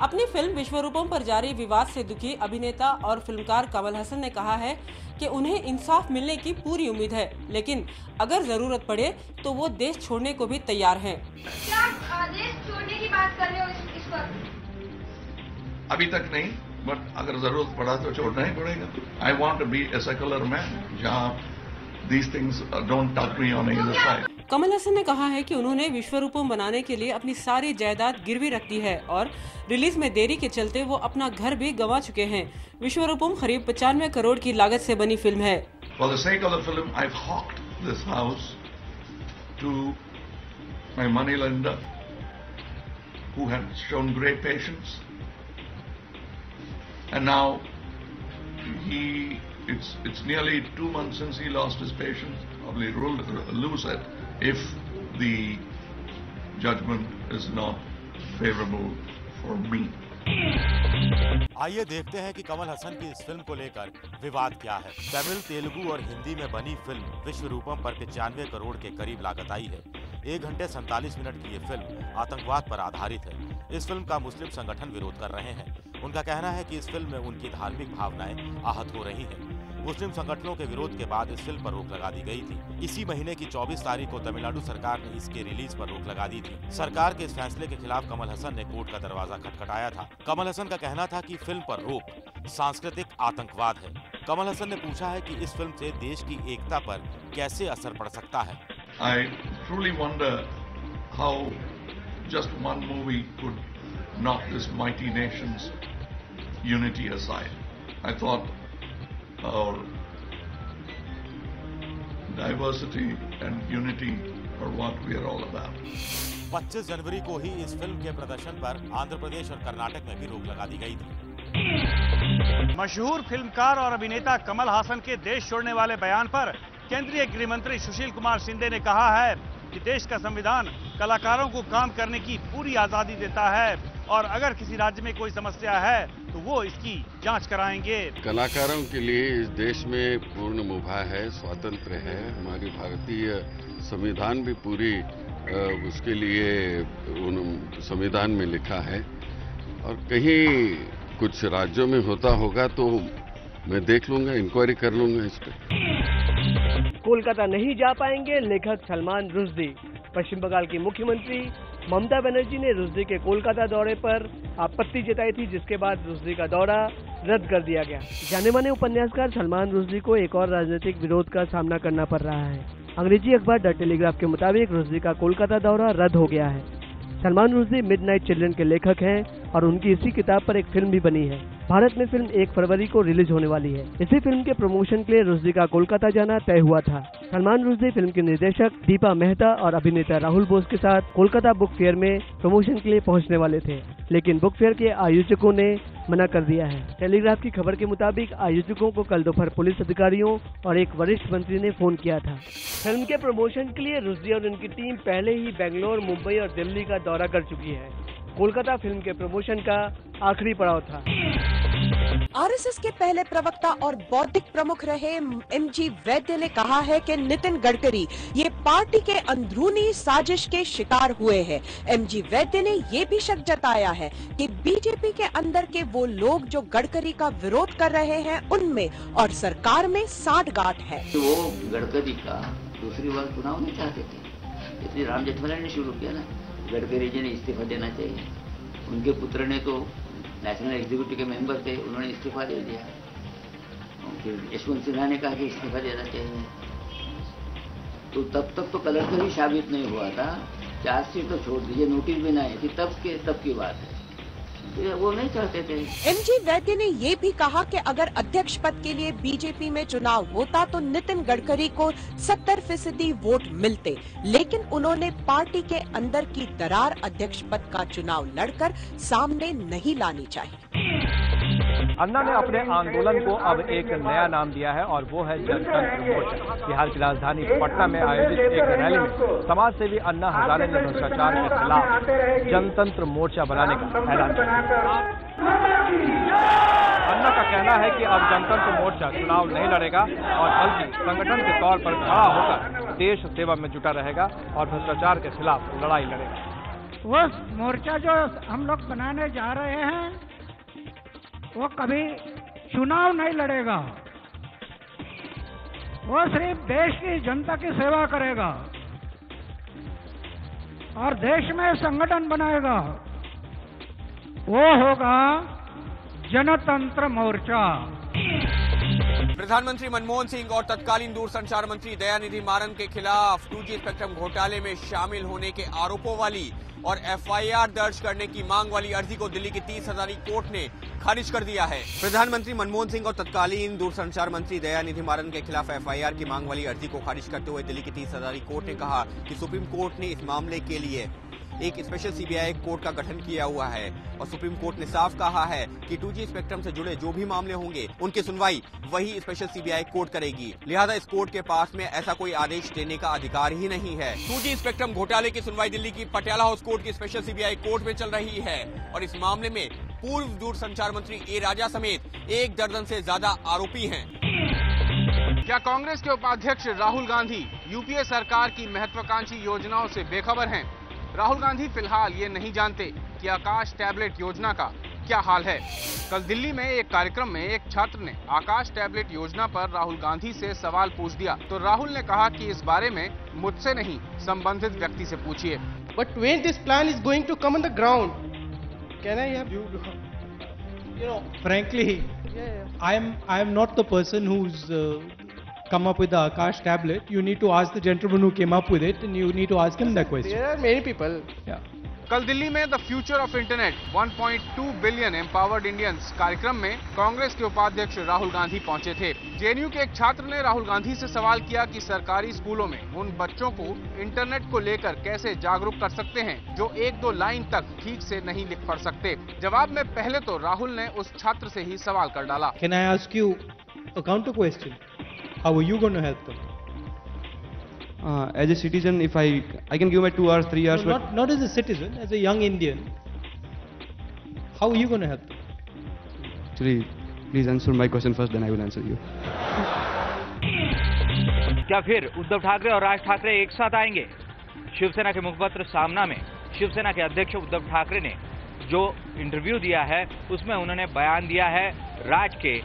अपनी फिल्म विश्वरूपम पर जारी विवाद से दुखी अभिनेता और फिल्मकार कमल हसन ने कहा है कि उन्हें इंसाफ मिलने की पूरी उम्मीद है, लेकिन अगर जरूरत पड़े तो वो देश छोड़ने को भी तैयार हैं। क्या देश छोड़ने की बात कर रहे हो इस वक्त? अभी तक नहीं, बट अगर जरूरत पड़ा तो छोड़ना ही पड़ेगा। I want to be a secular man जहाँ these things don't touch me on either side. Kamal Haasan ने कहा है कि उन्होंने विश्वरूपम बनाने के लिए अपनी सारी जायदाद गिरवी रख दी है और रिलीज में देरी के चलते वो अपना घर भी गंवा चुके हैं। विश्वरूपम करीब 95 करोड़ की लागत से बनी फिल्म है। For the sake of the film, I've hawked this house to my moneylender, who had shown great patience, and now it's nearly 2 months since he lost his patience. Probably lose it if the judgment is not favorable for me. आइए देखते हैं कि कमल हसन की इस film को लेकर विवाद क्या है। तमिल, तेलुगु और हिंदी में बनी फिल्म विश्वरूपम पर 95 करोड़ के करीब लागत आई है। 1 घंटे 47 मिनट की ये फिल्म आतंकवाद पर आधारित है। इस फिल्म का मुस्लिम संगठन विरोध कर रहे हैं। उनका कहना है कि इस फिल्म में उनकी धार्मिक भावनाएं आहत हो रही हैं। मुस्लिम संगठनों के विरोध के बाद इस फिल्म पर रोक लगा दी गई थी। इसी महीने की 24 तारीख को तमिलनाडु सरकार ने इसके रिलीज पर रोक लगा दी थी। सरकार के इस फैसले के खिलाफ कमल हसन ने कोर्ट का दरवाजा खटखटाया था। कमल हसन का कहना था कि फिल्म पर रोक सांस्कृतिक आतंकवाद है। कमल हसन ने पूछा है कि इस फिल्म से देश की एकता पर कैसे असर पड़ सकता है। I truly wonder how just one movie could knock this mighty nation's unity aside. I thought our diversity and unity are what we are all about. 25 जनवरी को ही इस फिल्म के प्रदर्शन पर आंध्र प्रदेश और कर्नाटक में भी रोक लगा दी गई थी। मशहूर फिल्मकार और अभिनेता कमल हासन के देश छोड़ने वाले बयान पर केंद्रीय गृह मंत्री सुशील कुमार शिंदे ने कहा है कि देश का संविधान कलाकारों को काम करने की पूरी आजादी देता है और अगर किसी राज्य में कोई समस्या है तो वो इसकी जांच कराएंगे। कलाकारों के लिए इस देश में पूर्ण मुभा है, स्वातंत्र है। हमारी भारतीय संविधान भी पूरी उसके लिए संविधान में लिखा है और कहीं कुछ राज्यों में होता होगा तो मैं देख लूंगा, इंक्वायरी कर लूंगा इस पर। कोलकाता नहीं जा पाएंगे लेखक सलमान रुश्दी। पश्चिम बंगाल की मुख्यमंत्री ममता बनर्जी ने रुश्दी के कोलकाता दौरे पर आपत्ति जताई थी, जिसके बाद रुश्दी का दौरा रद्द कर दिया गया। जाने माने उपन्यासकार सलमान रुश्दी को एक और राजनीतिक विरोध का सामना करना पड़ रहा है। अंग्रेजी अखबार द टेलीग्राफ के मुताबिक रुश्दी का कोलकाता दौरा रद्द हो गया है। सलमान रुश्दी मिडनाइट चिल्ड्रन के लेखक हैं और उनकी इसी किताब पर एक फिल्म भी बनी है। भारत में फिल्म 1 फरवरी को रिलीज होने वाली है। इसी फिल्म के प्रमोशन के लिए रुश्दी का कोलकाता जाना तय हुआ था। सलमान रुश्दी फिल्म के निर्देशक दीपा मेहता और अभिनेता राहुल बोस के साथ कोलकाता बुक फेयर में प्रमोशन के लिए पहुंचने वाले थे, लेकिन बुक फेयर के आयोजकों ने मना कर दिया है। टेलीग्राफ की खबर के मुताबिक आयोजकों को कल दोपहर पुलिस अधिकारियों और एक वरिष्ठ मंत्री ने फोन किया था। फिल्म के प्रमोशन के लिए रुश्दी और उनकी टीम पहले ही बेंगलोर, मुंबई और दिल्ली का दौरा कर चुकी है। कोलकाता फिल्म के प्रमोशन का आखिरी पड़ाव था। आरएसएस के पहले प्रवक्ता और बौद्धिक प्रमुख रहे एमजी वैद्य ने कहा है कि नितिन गडकरी ये पार्टी के अंदरूनी साजिश के शिकार हुए हैं। एमजी वैद्य ने ये भी शक जताया है कि बीजेपी के अंदर के वो लोग जो गडकरी का विरोध कर रहे हैं उनमें और सरकार में साठगांठ है। वो गडकरी का दूसरी बार चुनाव नहीं चाहते थे, इसलिए राम जेठमलानी ने शुरू किया ना, गडकरी जी ने इस्तीफा देना चाहिए। उनके पुत्र ने तो नेशनल एग्जीक्यूटिव के मेंबर थे, उन्होंने इस्तीफा दे दिया। फिर यशवंत सिन्हा ने कहा कि इस्तीफा देना चाहिए। तो तब तक तो कलर ही साबित नहीं हुआ था। चार्जशीट तो छोड़ दीजिए, नोटिस भी नहीं थी, तब की बात है। वो नहीं चाहते थे। एमजी वैद्य ने ये भी कहा कि अगर अध्यक्ष पद के लिए बीजेपी में चुनाव होता तो नितिन गडकरी को 70% वोट मिलते, लेकिन उन्होंने पार्टी के अंदर की दरार अध्यक्ष पद का चुनाव लड़कर सामने नहीं लानी चाहिए। अन्ना ने अपने आंदोलन को अब एक नया नाम दिया है और वो है जनतंत्र मोर्चा। बिहार की राजधानी पटना में आयोजित एक रैली में समाज सेवी अन्ना हजारे ने भ्रष्टाचार के खिलाफ जनतंत्र मोर्चा बनाने का ऐलान किया। अन्ना का कहना है कि अब जनतंत्र मोर्चा चुनाव नहीं लड़ेगा और बल्कि संगठन के तौर पर खड़ा होकर देश सेवा में जुटा रहेगा और भ्रष्टाचार के खिलाफ लड़ाई लड़ेगा। वो मोर्चा जो हम लोग बनाने जा रहे हैं वो कभी चुनाव नहीं लड़ेगा, वो सिर्फ देश की जनता की सेवा करेगा और देश में संगठन बनाएगा। वो होगा जनतंत्र मोर्चा। प्रधानमंत्री मनमोहन सिंह और तत्कालीन दूरसंचार मंत्री दयानिधि मारन के खिलाफ 2G स्पेक्ट्रम घोटाले में शामिल होने के आरोपों वाली और FIR दर्ज करने की मांग वाली अर्जी को दिल्ली की 30 हजारी कोर्ट ने खारिज कर दिया है। प्रधानमंत्री मनमोहन सिंह और तत्कालीन दूरसंचार मंत्री दयानिधि मारन के खिलाफ FIR की मांग वाली अर्जी को खारिज करते हुए दिल्ली की 30 हजारी कोर्ट ने कहा कि सुप्रीम कोर्ट ने इस मामले के लिए एक स्पेशल CBI कोर्ट का गठन किया हुआ है और सुप्रीम कोर्ट ने साफ कहा है कि 2G स्पेक्ट्रम से जुड़े जो भी मामले होंगे उनकी सुनवाई वही स्पेशल CBI कोर्ट करेगी। लिहाजा इस कोर्ट के पास में ऐसा कोई आदेश देने का अधिकार ही नहीं है। 2G स्पेक्ट्रम घोटाले की सुनवाई दिल्ली की पटियाला हाउस कोर्ट की स्पेशल CBI कोर्ट में चल रही है और इस मामले में पूर्व दूरसंचार मंत्री ए राजा समेत 1 दर्जन से ज्यादा आरोपी हैं। क्या कांग्रेस के उपाध्यक्ष राहुल गांधी यूपीए सरकार की महत्वाकांक्षी योजनाओं से बेखबर हैं? राहुल गांधी फिलहाल ये नहीं जानते कि आकाश टैबलेट योजना का क्या हाल है। कल दिल्ली में एक कार्यक्रम में एक छात्र ने आकाश टैबलेट योजना पर राहुल गांधी से सवाल पूछ दिया तो राहुल ने कहा कि इस बारे में मुझसे नहीं, संबंधित व्यक्ति से पूछिए। But when this plan is going to come on the ground, can I have you know? Frankly, I am not the person who's come up with the Akash tablet. You need to ask the gentleman who came up with it, and you need to ask him that question. There are many people. Yeah. कल दिल्ली में the future of internet 1.2 billion empowered Indians कार्यक्रम में कांग्रेस के उपाध्यक्ष राहुल गांधी पहुंचे थे। JNU के एक छात्र ने राहुल गांधी से सवाल किया कि सरकारी स्कूलों में उन बच्चों को इंटरनेट को लेकर कैसे जागरूक कर सकते हैं जो 1-2 लाइन तक ठीक से नहीं लिख पढ़ सकते। जवाब में पहले तो राहुल ने उस छात्र से ही सवाल कर डाला। Can I ask you a counter question? How are you going to help them? As a citizen, if I can give my 2 hours, 3 hours. No, not as a citizen, as a young Indian. How are you going to help them? Actually, please answer my question first, then I will answer you. क्या फिर उद्धव ठाकरे और राज ठाकरे एक साथ आएंगे? शिवसेना के मुखपत्र सामना में शिवसेना के अध्यक्ष उद्धव ठाकरे ने जो इंटरव्यू दिया है उसमें उन्होंने बयान दिया है राज के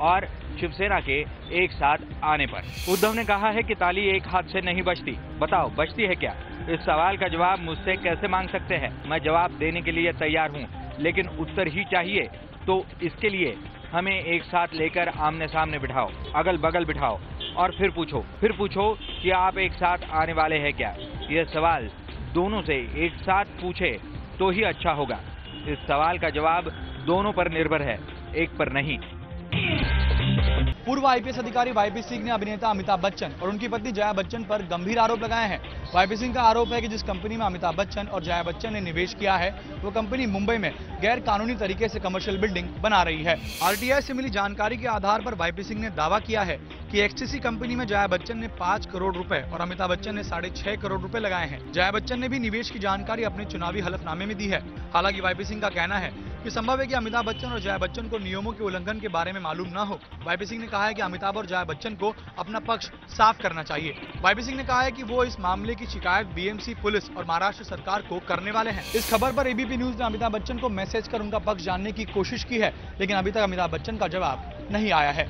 और शिवसेना के एक साथ आने पर। उद्धव ने कहा है कि ताली एक हाथ से नहीं बजती। बताओ बजती है क्या? इस सवाल का जवाब मुझसे कैसे मांग सकते हैं? मैं जवाब देने के लिए तैयार हूं, लेकिन उत्तर ही चाहिए तो इसके लिए हमें एक साथ लेकर आमने सामने बिठाओ, अगल बगल बिठाओ और फिर पूछो कि आप एक साथ आने वाले हैं क्या? यह सवाल दोनों से एक साथ पूछे तो ही अच्छा होगा। इस सवाल का जवाब दोनों पर निर्भर है, एक पर नहीं। पूर्व आईपीएस अधिकारी वाईपी सिंह ने अभिनेता अमिताभ बच्चन और उनकी पत्नी जया बच्चन पर गंभीर आरोप लगाए हैं। वाईपी सिंह का आरोप है कि जिस कंपनी में अमिताभ बच्चन और जया बच्चन ने निवेश किया है वो कंपनी मुंबई में गैर कानूनी तरीके से कमर्शियल बिल्डिंग बना रही है। आरटीआई से मिली जानकारी के आधार पर वाईपी सिंह ने दावा किया है कि एक्सटीसी कंपनी में जया बच्चन ने 5 करोड़ रुपए और अमिताभ बच्चन ने 6.5 करोड़ रुपए लगाए हैं। जया बच्चन ने भी निवेश की जानकारी अपने चुनावी हलफनामे में दी है। हालांकि वाईपी सिंह का कहना है कि संभव है कि अमिताभ बच्चन और जया बच्चन को नियमों के उल्लंघन के बारे में मालूम न हो। वाईपी सिंह ने कहा है कि अमिताभ और जया बच्चन को अपना पक्ष साफ करना चाहिए। वाईपी सिंह ने कहा है कि वो इस मामले की शिकायत बीएमसी पुलिस और महाराष्ट्र सरकार को करने वाले हैं। इस खबर पर एबीपी न्यूज ने अमिताभ बच्चन को मैसेज कर उनका पक्ष जानने की कोशिश की है, लेकिन अभी तक अमिताभ बच्चन का जवाब नहीं आया है।